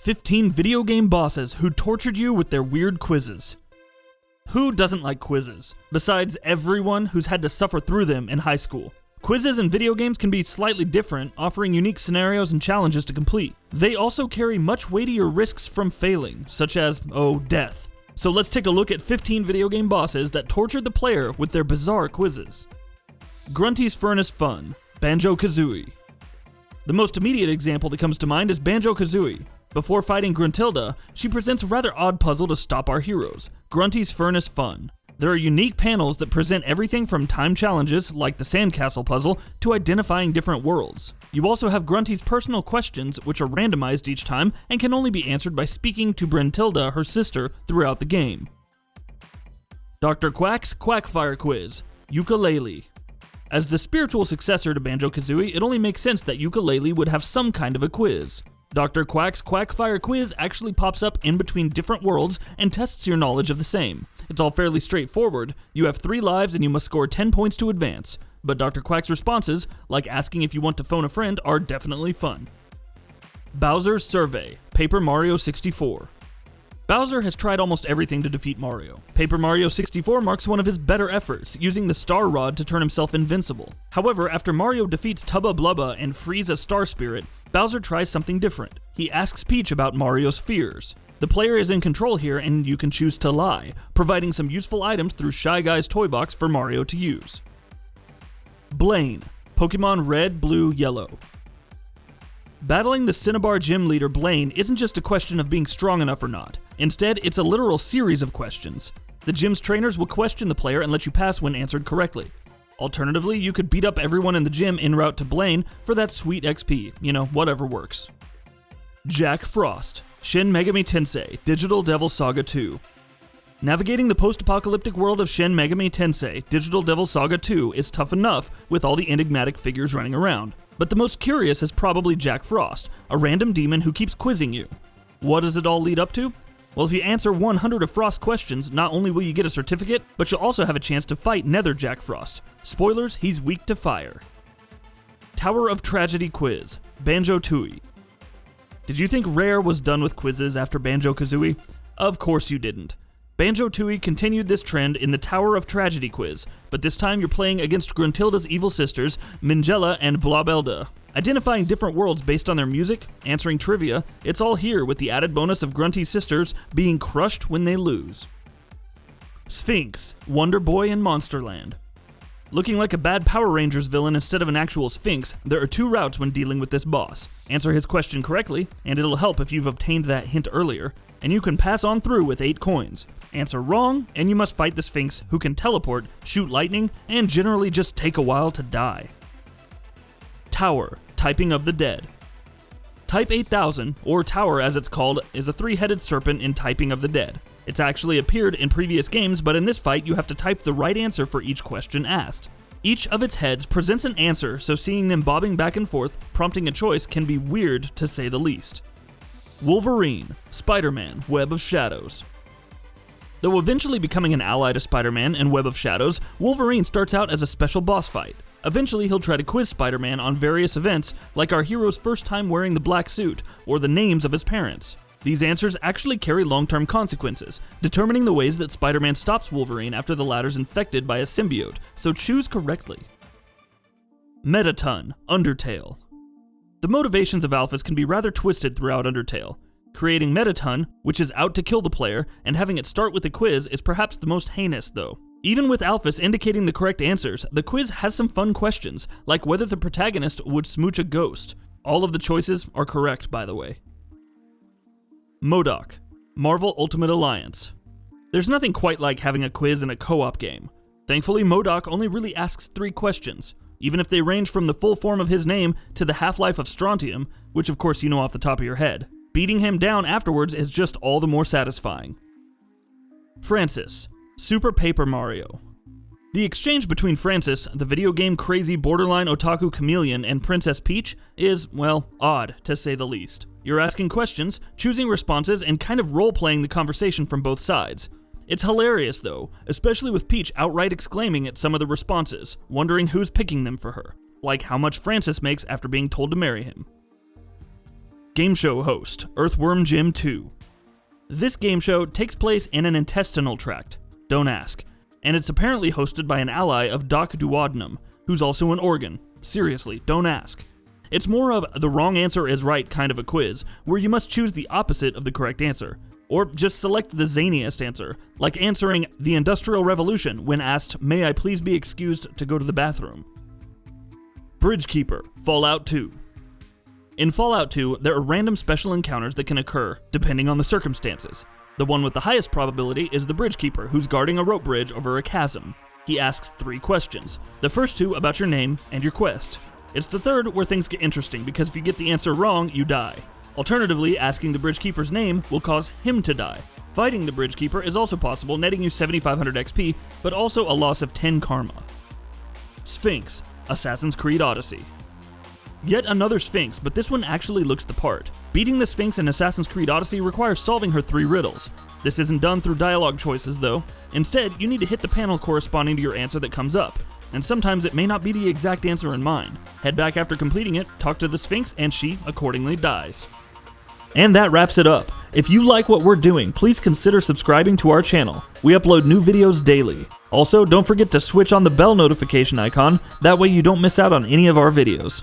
15 video game bosses who tortured you with their weird quizzes. Who doesn't like quizzes, besides everyone who's had to suffer through them in high school? Quizzes in video games can be slightly different, offering unique scenarios and challenges to complete. They also carry much weightier risks from failing, such as, death. So let's take a look at 15 video game bosses that tortured the player with their bizarre quizzes. Gruntys Furnace Fun, Banjo-Kazooie. The most immediate example that comes to mind is Banjo-Kazooie. Before fighting Gruntilda, she presents a rather odd puzzle to stop our heroes, Gruntys Furnace Fun. There are unique panels that present everything from time challenges, like the sandcastle puzzle, to identifying different worlds. You also have Grunty's personal questions, which are randomized each time and can only be answered by speaking to Bruntilda, her sister, throughout the game. Dr. Quack's Quackfire Quiz, Yooka-Laylee. As the spiritual successor to Banjo-Kazooie, it only makes sense that Yooka-Laylee would have some kind of a quiz. Dr. Quack's Quackfire Quiz actually pops up in between different worlds and tests your knowledge of the same. It's all fairly straightforward. You have 3 lives and you must score 10 points to advance. But Dr. Quack's responses, like asking if you want to phone a friend, are definitely fun. Bowser's Survey, Paper Mario 64. Bowser has tried almost everything to defeat Mario. Paper Mario 64 marks one of his better efforts, using the Star Rod to turn himself invincible. However, after Mario defeats Tubba Blubba and frees a Star Spirit, Bowser tries something different. He asks Peach about Mario's fears. The player is in control here, and you can choose to lie, providing some useful items through Shy Guy's toy box for Mario to use. Blaine, Pokemon Red, Blue, Yellow. Battling the Cinnabar Gym leader Blaine isn't just a question of being strong enough or not. Instead, it's a literal series of questions. The gym's trainers will question the player and let you pass when answered correctly. Alternatively, you could beat up everyone in the gym en route to Blaine for that sweet XP. Whatever works. Jack Frost, Shin Megami Tensei, Digital Devil Saga 2. Navigating the post-apocalyptic world of Shin Megami Tensei, Digital Devil Saga 2 is tough enough with all the enigmatic figures running around. But the most curious is probably Jack Frost, a random demon who keeps quizzing you. What does it all lead up to? Well, if you answer 100 of Frost's questions, not only will you get a certificate, but you'll also have a chance to fight Nether Jack Frost. Spoilers, he's weak to fire. Tower of Tragedy Quiz, Banjo-Tooie. Did you think Rare was done with quizzes after Banjo-Kazooie? Of course you didn't. Banjo-Tooie continued this trend in the Tower of Tragedy quiz, but this time you're playing against Gruntilda's evil sisters, Mingella and Blobelda. Identifying different worlds based on their music, answering trivia, it's all here with the added bonus of Grunty's sisters being crushed when they lose. Sphinx, Wonder Boy in Monsterland. Looking like a bad Power Rangers villain instead of an actual Sphinx, there are 2 routes when dealing with this boss. Answer his question correctly, and it'll help if you've obtained that hint earlier, and you can pass on through with 8 coins. Answer wrong, and you must fight the Sphinx, who can teleport, shoot lightning, and generally just take a while to die. Tower, Typing of the Dead. Type 8000, or Tower as it's called, is a 3-headed serpent in Typing of the Dead. It's actually appeared in previous games, but in this fight you have to type the right answer for each question asked. Each of its heads presents an answer, so seeing them bobbing back and forth, prompting a choice, can be weird to say the least. Wolverine, Spider-Man, Web of Shadows. Though eventually becoming an ally to Spider-Man in Web of Shadows, Wolverine starts out as a special boss fight. Eventually he'll try to quiz Spider-Man on various events, like our hero's first time wearing the black suit, or the names of his parents. These answers actually carry long-term consequences, determining the ways that Spider-Man stops Wolverine after the latter's infected by a symbiote, so choose correctly. Metaton, Undertale. The motivations of alphas can be rather twisted throughout Undertale. Creating Metaton, which is out to kill the player, and having it start with a quiz is perhaps the most heinous though. Even with alphas indicating the correct answers, the quiz has some fun questions, like whether the protagonist would smooch a ghost. All of the choices are correct, by the way. MODOK, Marvel Ultimate Alliance. There's nothing quite like having a quiz in a co-op game. Thankfully, MODOK only really asks 3 questions, even if they range from the full form of his name to the half-life of strontium, which of course you know off the top of your head. Beating him down afterwards is just all the more satisfying. Francis, Super Paper Mario. The exchange between Francis, the video game crazy borderline otaku chameleon, and Princess Peach is, well, odd to say the least. You're asking questions, choosing responses, and kind of role-playing the conversation from both sides. It's hilarious though, especially with Peach outright exclaiming at some of the responses, wondering who's picking them for her, like how much Francis makes after being told to marry him. Game show host, Earthworm Jim 2. This game show takes place in an intestinal tract, don't ask, and it's apparently hosted by an ally of Doc Duodenum, who's also an organ. Seriously, don't ask. It's more of the wrong answer is right kind of a quiz, where you must choose the opposite of the correct answer, or just select the zaniest answer, like answering the Industrial Revolution when asked, "May I please be excused to go to the bathroom?" Bridgekeeper Fallout 2. In Fallout 2, there are random special encounters that can occur, depending on the circumstances. The one with the highest probability is the Bridgekeeper, who's guarding a rope bridge over a chasm. He asks 3 questions, the first 2 about your name and your quest. It's the third where things get interesting, because if you get the answer wrong, you die. Alternatively, asking the Bridgekeeper's name will cause him to die. Fighting the Bridgekeeper is also possible, netting you 7,500 XP, but also a loss of 10 karma. Sphinx, Assassin's Creed Odyssey. Yet another Sphinx, but this one actually looks the part. Beating the Sphinx in Assassin's Creed Odyssey requires solving her 3 riddles. This isn't done through dialogue choices though. Instead, you need to hit the panel corresponding to your answer that comes up. And sometimes it may not be the exact answer in mind. Head back after completing it, talk to the Sphinx, and she accordingly dies. And that wraps it up. If you like what we're doing, please consider subscribing to our channel. We upload new videos daily. Also, don't forget to switch on the bell notification icon, that way you don't miss out on any of our videos.